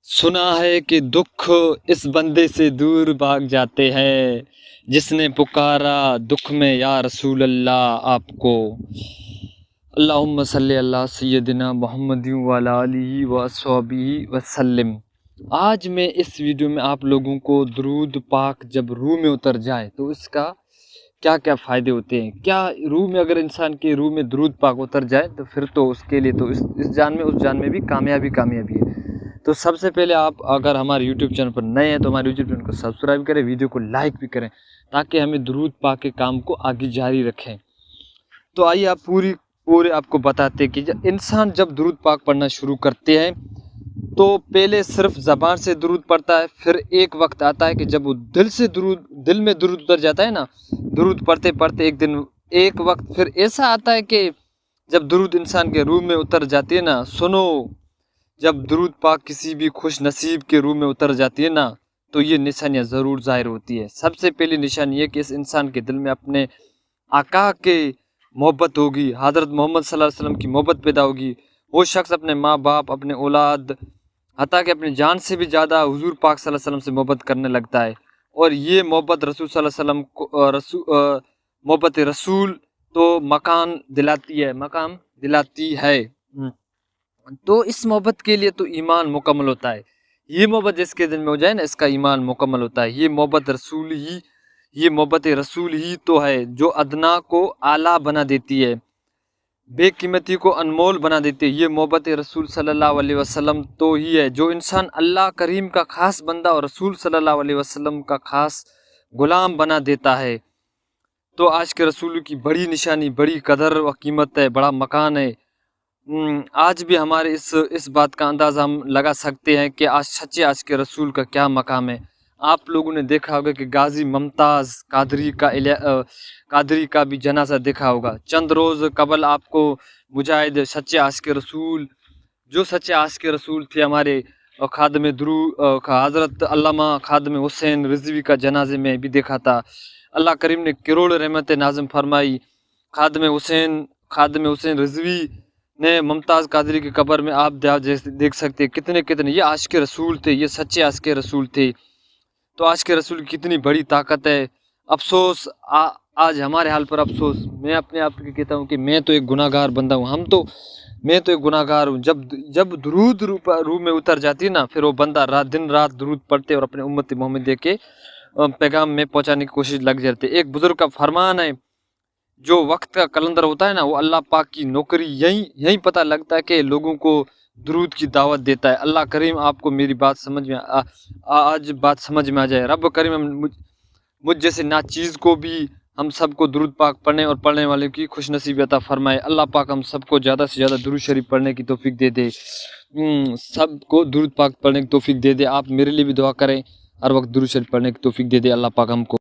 سنا ہے کہ دکھ اس بندے سے دور بھاگ جاتے ہیں جس نے پکارا دکھ میں یا رسول اللہ آپ کو۔ اللہم صلی اللہ سیدنا محمد وعلی آلہ وصحبہ وسلم۔ آج میں اس ویڈیو میں آپ لوگوں کو درود پاک جب روح میں اتر جائے تو اس کا کیا کیا فائدے ہوتے ہیں، کیا روح میں اگر انسان کے روح میں درود پاک اتر جائے تو پھر تو اس کے لیے تو اس جان میں اس جان میں بھی کامیابی ہے۔ تو سب سے پہلے آپ اگر ہمارے یوٹیوب چینل پر نئے ہیں تو ہمارے یوٹیوب چینل کو سبسکرائب کریں، ویڈیو کو لائک بھی کریں تاکہ ہمیں درود پاک کے کام کو آگے جاری رکھیں۔ تو آئیے آپ پورے آپ کو بتاتے کہ جب انسان درود پاک پڑھنا شروع کرتے ہیں تو پہلے صرف زبان سے درود پڑھتا ہے، پھر ایک وقت آتا ہے کہ جب وہ دل میں درود اتر جاتا ہے نا، درود پڑھتے پڑھتے ایک وقت پھر ایسا آتا ہے کہ جب درود انسان کے روح میں اتر جاتی ہے نا، سنو، جب درود پاک کسی بھی خوش نصیب کے روح میں اتر جاتی ہے نا تو یہ نشانیاں ضرور ظاہر ہوتی ہے۔ سب سے پہلی نشانی یہ کہ اس انسان کے دل میں اپنے آقا کے محبت ہوگی، حضرت محمد صلی اللہ علیہ وسلم کی محبت پیدا ہوگی۔ وہ شخص اپنے ماں باپ، اپنے اولاد، حتیٰ کہ اپنی جان سے بھی زیادہ حضور پاک صلی اللہ علیہ وسلم سے محبت کرنے لگتا ہے، اور یہ محبت رسول صلی اللہ علیہ وسلم کو محبت رسول تو مقام دلاتی ہے۔ تو اس محبت کے لیے تو ایمان مکمل ہوتا ہے۔ یہ محبت جس کے دل میں ہو جائے نا، اس کا ایمان مکمل ہوتا ہے۔ یہ محبت رسول ہی تو ہے جو ادنا کو اعلیٰ بنا دیتی ہے، بے قیمتی کو انمول بنا دیتی ہے۔ یہ محبت رسول صلی اللہ علیہ وسلم تو ہی ہے جو انسان اللہ کریم کا خاص بندہ اور رسول صلی اللہ علیہ وسلم کا خاص غلام بنا دیتا ہے۔ تو آج کے رسول کی بڑی نشانی، بڑی قدر و قیمت ہے، بڑا مکان ہے۔ آج بھی ہمارے اس بات کا اندازہ ہم لگا سکتے ہیں کہ آج کے رسول کا کیا مقام ہے۔ آپ لوگوں نے دیکھا ہوگا کہ غازی ممتاز قادری کا بھی جنازہ دیکھا ہوگا۔ چند روز قبل آپ کو مجاہد سچے عاشق رسول، جو سچے عاشق رسول تھے، ہمارے خادم حضرت علامہ خادم حسین رضوی کا جنازے میں بھی دیکھا تھا۔ اللہ کریم نے کروڑ رحمت نازم فرمائی۔ خادم حسین رضوی نے ممتاز قادری کی قبر میں آپ دیکھ سکتے کتنے یہ عاشق رسول تھے، یہ سچے عاشق رسول تھے۔ تو عاشق رسول کی کتنی بڑی طاقت ہے۔ افسوس، آج ہمارے حال پر افسوس۔ میں اپنے آپ کو کہتا ہوں کہ میں تو ایک گناہ گار بندہ ہوں، میں تو ایک گناہ گار ہوں۔ جب درود روح میں اتر جاتی ہے نا، پھر وہ بندہ دن رات درود پڑھتے اور اپنے امت محمد دے کے پیغام میں پہنچانے کی کوشش لگ جاتے۔ ایک بزرگ کا فرمان ہے، جو وقت کا کلندر ہوتا ہے نا، وہ اللہ پاک کی نوکری یہیں پتہ لگتا ہے کہ لوگوں کو درود کی دعوت دیتا ہے۔ اللہ کریم آپ کو میری بات سمجھ میں آ جائے۔ رب کریم مجھ جیسے ناچیز کو بھی ہم سب کو درود پاک پڑھنے اور پڑھنے والے کی خوش نصیبی عطا فرمائے۔ اللہ پاک ہم سب کو زیادہ سے زیادہ درود شریف پڑھنے کی توفیق دے دے، سب کو درود پاک پڑھنے کی توفیق دے دے۔ آپ میرے لیے بھی دعا کریں، ہر وقت درود شریف پڑھنے کی توفیق دے دے اللہ پاک ہم کو۔